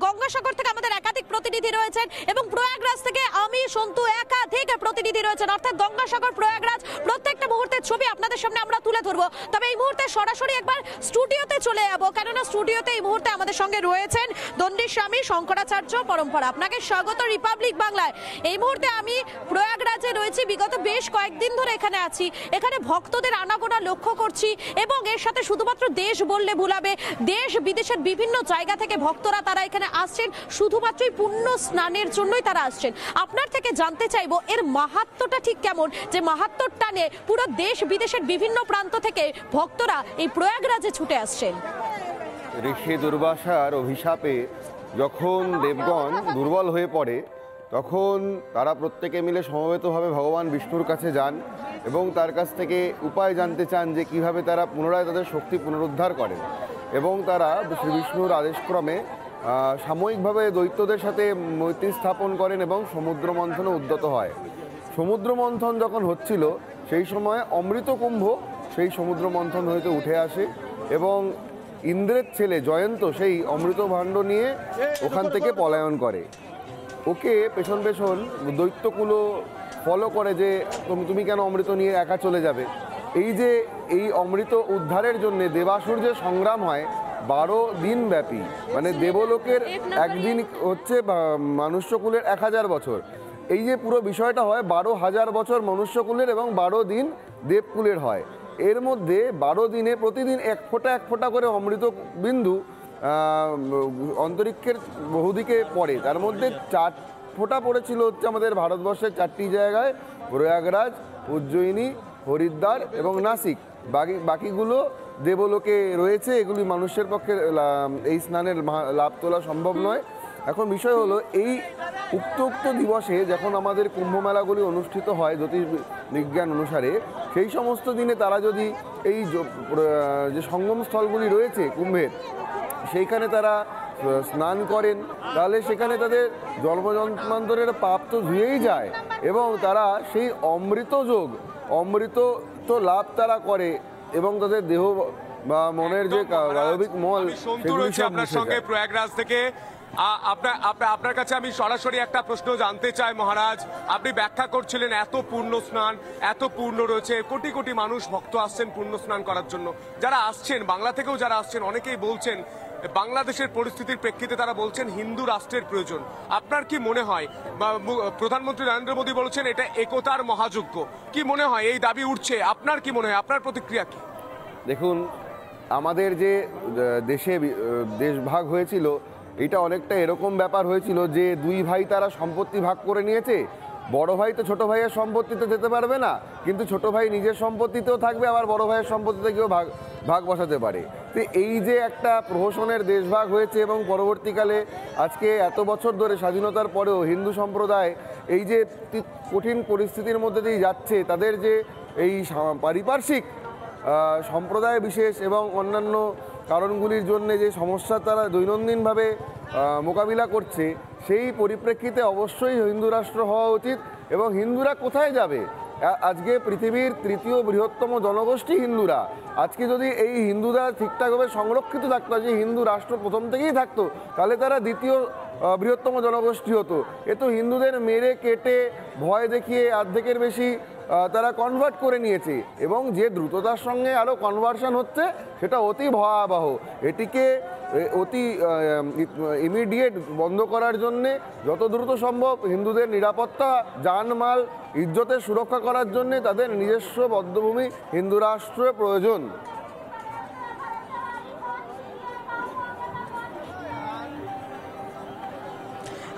গঙ্গাসাগর থেকে আমাদের একাধিক প্রতিনিধি রয়েছেন এবং প্রয়াগরাজ থেকে আমি সন্তু একাধিক প্রতিনিধি রয়েছেন। অর্থাৎ গঙ্গাসাগর প্রয়াগরাজ প্রত্যেকটা মুহূর্তের ছবি আপনাদের সামনে আমরা তুলে ধরবো। তবে এই মুহূর্তে সরাসরি একবার স্টুডিওতে চলে যাবো, কেননা স্টুডিওতে এই মুহূর্তে আমাদের সঙ্গে রয়েছেন দণ্ডিস্বামী শঙ্করাচার্য পরম্পরা। আপনাকে স্বাগত রিপাবলিক বাংলায়। এই মুহূর্তে আমি প্রয়াগরাজে রয়েছি, বিগত বেশ কয়েকদিন ধরে এখানে আছি। এখানে ভক্তদের আনাগোনা লক্ষ্য করছি এবং এর সাথে শুধুমাত্র দেশ বললে ভুল হবে, দেশ বিদেশের বিভিন্ন জায়গা থেকে ভক্তরা তারা এখানে আসছেন, শুধুমাত্রই পুণ্য স্নানের জন্যই তারা আসছেন। আপনার থেকে জানতে চাইবো এর মাহাত্ম্যটা ঠিক কেমন, যে মাহাত্ম্যর টানে পুরো দেশ বিদেশের বিভিন্ন প্রান্ত থেকে ভক্তরা এই প্রয়াগরাজে ছুটে আসছেন। ঋষি দুর্বাসার অভিশাপে যখন দেবগণ দুর্বল হয়ে পড়ে, তখন তারা প্রত্যেকে মিলে সমবেতভাবে ভগবান বিষ্ণুর কাছে যান এবং তার কাছ থেকে উপায় জানতে চান যে কিভাবে তারা পুনরায় তাদের শক্তি পুনরুদ্ধার করেন। এবং তারা শ্রী বিষ্ণুর আদেশক্রমে সাময়িকভাবে দৈত্যদের সাথে মৈত্রী স্থাপন করেন এবং সমুদ্র মন্থনে উদ্যত হয়। সমুদ্র মন্থন যখন হচ্ছিল সেই সময় অমৃত কুম্ভ সেই সমুদ্র মন্থন হইতে উঠে আসে এবং ইন্দ্রের ছেলে জয়ন্ত সেই অমৃত ভাণ্ড নিয়ে ওখান থেকে পলায়ন করে। ওকে পেছন পেছন দৈত্যকুলো ফলো করে যে তুমি কেন অমৃত নিয়ে একা চলে যাবে। এই যে এই অমৃত উদ্ধারের জন্য দেবাসুর যে সংগ্রাম হয় 12 দিন ব্যাপী, মানে দেবলোকের একদিন হচ্ছে মনুষ্যকুলের 1000 বছর। এই যে পুরো বিষয়টা হয় 12,000 বছর মনুষ্যকুলের এবং 12 দিন দেবকুলের হয়। এর মধ্যে 12 দিনে প্রতিদিন এক ফোঁটা করে অমৃত বিন্দু অন্তরিক্ষের বহুদিকে পড়ে। তার মধ্যে 4 ফোঁটা পড়েছিল হচ্ছে আমাদের ভারতবর্ষের 4টি জায়গায়, প্রয়াগরাজ, উজ্জয়িনী, হরিদ্বার এবং নাসিক। বাকিগুলো দেবলোকে রয়েছে। এগুলি মানুষের পক্ষে এই স্নানের লাভ তোলা সম্ভব নয়। এখন বিষয় হলো এই উক্ত দিবসে যখন আমাদের কুম্ভ মেলাগুলি অনুষ্ঠিত হয় জ্যোতির্বিজ্ঞান অনুসারে, সেই সমস্ত দিনে তারা যদি এই যে সঙ্গম স্থলগুলি রয়েছে কুম্ভের, সেইখানে তারা স্নান করেন, তাহলে সেখানে তাদের জন্মজন্মান্তরের পাপ তো ধুয়েই যায় এবং তারা সেই অমৃত লাভ তারা করে এবং তাদের দেহ বা মনের যে স্বাভাবিক মল সেগুলি সব আপনার সঙ্গে প্রয়াগরাজ থেকে আপনার কাছে আমি সরাসরি একটা প্রশ্ন জানতে চাই মহারাজ। আপনি ব্যাখ্যা করছিলেন এত পূর্ণ স্নান, এত পূর্ণ রয়েছে, কোটি কোটি মানুষ ভক্ত আসছেন পূর্ণ স্নান করার জন্য। যারা আসছেন বাংলা থেকেও যারা আসছেন, অনেকেই বলছেন বাংলাদেশের পরিস্থিতির প্রেক্ষিতে তারা বলছেন হিন্দু রাষ্ট্রের প্রয়োজন। আপনার কি মনে হয়, প্রধানমন্ত্রী নরেন্দ্র মোদী বলেছেন এটা একতার মহাযজ্ঞ, কি মনে হয় এই দাবি উঠছে, আপনার কি মনে হয়, আপনার প্রতিক্রিয়া কি? দেখুন, আমাদের যে দেশভাগ হয়েছিল, এটা অনেকটা এরকম ব্যাপার হয়েছিল যে 2 ভাই তারা সম্পত্তি ভাগ করে নিয়েছে। বড় ভাই তো ছোট ভাইয়ের সম্পত্তিতে যেতে পারবে না, কিন্তু ছোট ভাই নিজের সম্পত্তিতেও থাকবে, আবার বড় ভাইয়ের সম্পত্তিতে কেউ ভাগ বসাতে পারে। তো এই যে একটা প্রহসনের দেশভাগ হয়েছে এবং পরবর্তীকালে আজকে এত বছর ধরে স্বাধীনতার পরেও হিন্দু সম্প্রদায় এই যে কঠিন পরিস্থিতির মধ্যে দিয়ে যাচ্ছে, তাদের যে এই পারিপার্শ্বিক সম্প্রদায় বিশেষ এবং অন্যান্য কারণগুলির জন্য যে সমস্যা তারা দৈনন্দিনভাবে মোকাবিলা করছে, সেই পরিপ্রেক্ষিতে অবশ্যই হিন্দু রাষ্ট্র হওয়া উচিত। এবং হিন্দুরা কোথায় যাবে? আজকে পৃথিবীর 3য় বৃহত্তম জনগোষ্ঠী হিন্দুরা। আজকে যদি এই হিন্দুরা ঠিকঠাকভাবে সংরক্ষিত থাকতো, যে হিন্দু রাষ্ট্র প্রথম থেকেই থাকতো, তাহলে তারা 2য় বৃহত্তম জনগোষ্ঠী হতো। এ তো হিন্দুদের মেরে কেটে ভয় দেখিয়ে অর্ধেকের বেশি তারা কনভার্ট করে নিয়েছে এবং যে দ্রুততার সঙ্গে আরও কনভার্সন হচ্ছে সেটা অতি ভয়াবহ। এটিকে অতি ইমিডিয়েট বন্ধ করার জন্যে যত দ্রুত সম্ভব হিন্দুদের নিরাপত্তা, জানমাল, ইজ্জতের সুরক্ষা করার জন্যে তাদের নিজস্ব বদ্ধভূমি হিন্দু রাষ্ট্রের প্রয়োজন।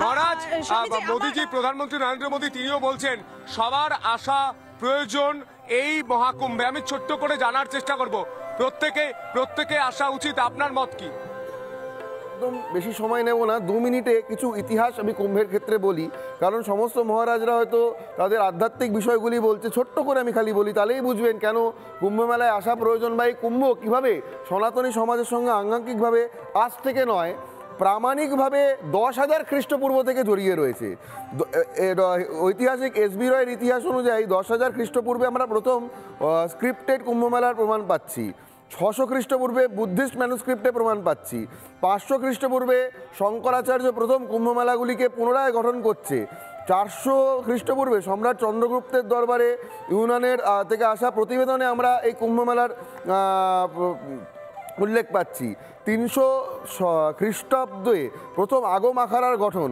মহারাজ, মোদীজি, প্রধানমন্ত্রী নরেন্দ্র মোদী তিনিও বলছেন সবার আসা প্রয়োজন এই মহাকুম্ভে। আমি ছোট্ট করে জানার চেষ্টা করব, প্রত্যেকে আসা উচিত, আপনার মত কি? একদম বেশি সময় নেব না, 2 মিনিটে কিছু ইতিহাস আমি কুম্ভের ক্ষেত্রে বলি, কারণ সমস্ত মহারাজরা হয়তো তাদের আধ্যাত্মিক বিষয়গুলি বলছে। ছোট্ট করে আমি খালি বলি, তাহলেই বুঝবেন কেন কুম্ভ মেলায় আসা প্রয়োজন বা এই কুম্ভ কীভাবে সনাতনী সমাজের সঙ্গে আঙ্গাঙ্কিকভাবে আজ থেকে নয়, প্রামাণিকভাবে 10,000 খ্রিস্টপূর্ব থেকে জড়িয়ে রয়েছে। ঐতিহাসিক এসবি রয়ের ইতিহাস অনুযায়ী 10,000 খ্রিস্টপূর্বে আমরা প্রথম স্ক্রিপ্টেড কুম্ভমেলার প্রমাণ পাচ্ছি। 600 খ্রিস্টপূর্বে বুদ্ধিস্ট ম্যানুস্ক্রিপ্টে প্রমাণ পাচ্ছি। 500 খ্রিস্টপূর্বে শঙ্করাচার্য প্রথম কুম্ভমেলাগুলিকে পুনরায় গঠন করছে। 400 খ্রিস্টপূর্বে সম্রাট চন্দ্রগুপ্তের দরবারে ইউনানের থেকে আসা প্রতিবেদনে আমরা এই কুম্ভমেলার উল্লেখ পাচ্ছি। 300 খ্রিস্টাব্দে প্রথম আগম আখাড়ার গঠন,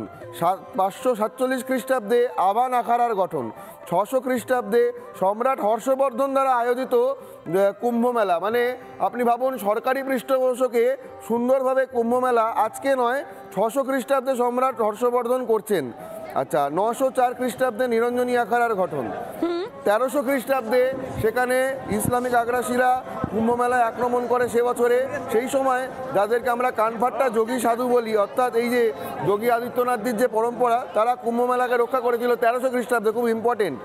547 খ্রিস্টাব্দে আবান আখাড়ার গঠন, 600 খ্রিস্টাব্দে সম্রাট হর্ষবর্ধন দ্বারা আয়োজিত কুম্ভমেলা। মানে আপনি ভাবুন, সরকারি পৃষ্ঠপোষকে সুন্দরভাবে কুম্ভমেলা আজকে নয়, 600 খ্রিস্টাব্দে সম্রাট হর্ষবর্ধন করছেন। আচ্ছা, 904 খ্রিস্টাব্দে নিরঞ্জনী আখাড়ার গঠন, 1300 খ্রিস্টাব্দে সেখানে ইসলামিক আগ্রাসীরা কুম্ভমেলায় আক্রমণ করে সে বছরে। সেই সময় যাদেরকে আমরা কানফাট্টা যোগী সাধু বলি, অর্থাৎ এই যে যোগী আদিত্যনাথজির যে পরম্পরা, তারা কুম্ভমেলাকে রক্ষা করেছিল 1300 খ্রিস্টাব্দে, খুব ইম্পর্টেন্ট।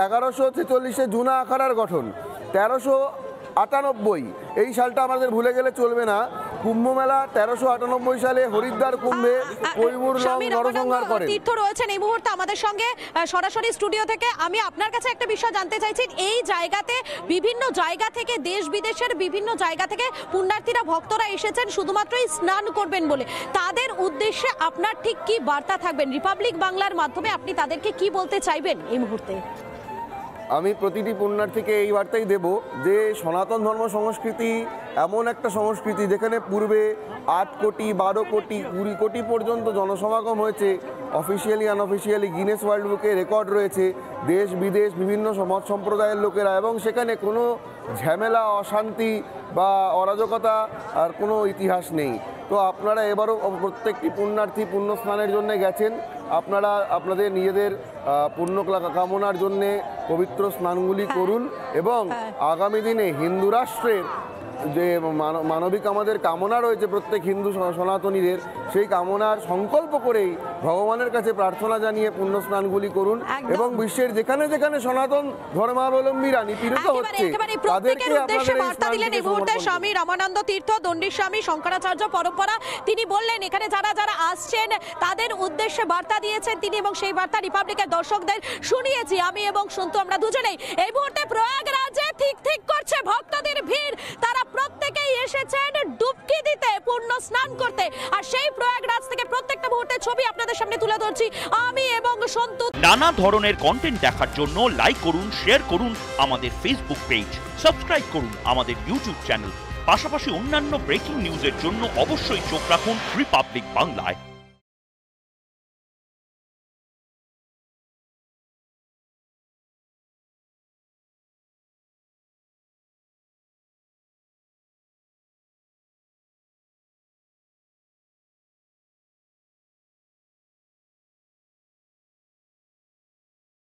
1146-এ জুনা আখাড়ার গঠন, 1398 এই সালটা আমাদের ভুলে গেলে চলবে না। কুম্ভমেলা 1398 সালে হরিদ্বার কুম্ভে কৈমুর লং নরসংহার করেন। তীর্থ রয়েছেন এই মুহূর্তে আমাদের সঙ্গে সরাসরি স্টুডিও থেকে। আমি আপনার কাছে একটা বিষয় জানতে চাইছি, এই জায়গাতে বিভিন্ন জায়গা থেকে, দেশ বিদেশের বিভিন্ন জায়গা থেকে পুণ্যার্থীরা, ভক্তরা এসেছেন শুধুমাত্রই স্নান করবেন বলে। তাদের উদ্দেশ্যে আপনার ঠিক কি বার্তা থাকবেন? রিপাবলিক বাংলার মাধ্যমে আপনি তাদেরকে কি বলতে চাইবেন এই মুহূর্তে? আমি প্রতিটি পুণ্যার্থীকে এই বার্তাই দেব যে সনাতন ধর্ম সংস্কৃতি এমন একটা সংস্কৃতি যেখানে পূর্বে 8 কোটি, 12 কোটি, 20 কোটি পর্যন্ত জনসমাগম হয়েছে। অফিসিয়ালি আনঅফিসিয়ালি গিনেস ওয়ার্ল্ড বুকে রেকর্ড রয়েছে, দেশ বিদেশ বিভিন্ন সমাজ সম্প্রদায়ের লোকেরা, এবং সেখানে কোনো ঝামেলা, অশান্তি বা অরাজকতা আর কোনো ইতিহাস নেই। তো আপনারা এবারও প্রত্যেকটি পুণ্যার্থী পুণ্য স্নানের জন্য গেছেন, আপনারা আপনাদের নিজেদের পুণ্য কামনার জন্যে পবিত্র স্নানগুলি করুন, এবং আগামী দিনে হিন্দু রাষ্ট্রের যে মানবিক আমাদের কামনা রয়েছে প্রত্যেক হিন্দু সনাতনীদের, সেই কামনার সংকল্প করেই ভগবানের কাছে প্রার্থনা জানিয়ে পুণ্য স্নানগুলি করুন। এবং বিশ্বের যেখানে যেখানে সনাতন ধর্মাবলম্বীরা নিপীড়িত হচ্ছে তাদেরকে আপনাদের বার্তা দিলেন এই মুহূর্তে স্বামী রামানন্দ তীর্থ, দণ্ডী স্বামী, শঙ্করাচার্য পরম্পরা। তিনি বললেন এখানে যারা যারা আসছেন তাদের উদ্দেশ্যে বার্তা দিয়েছেন তিনি, এবং সেই বার্তা রিপাবলিকের দর্শকদের শুনিয়েছি আমি এবং সন্তু, আমরা দুজনেই। এই মুহূর্তে প্রয়াগরাজে ঠিক ঠিক করছে ভক্তদের ভিড়, তারা প্রত্যেকেই এসেছেন ডুবকি দিতে, পূর্ণ স্নান করতে। আর সেই প্রয়াগরাজ থেকে প্রত্যেকটা মুহূর্তে ছবি আপনাদের সামনে তুলে ধরছি আমি এবং সন্তু। নানা ধরনের কন্টেন্ট দেখার জন্য লাইক করুন, শেয়ার করুন আমাদের ফেসবুক পেজ, সাবস্ক্রাইব করুন আমাদের ইউটিউব চ্যানেল। পাশাপাশি অন্যান্য ব্রেকিং নিউজের জন্য অবশ্যই চোখ রাখুন রিপাবলিক বাংলায়।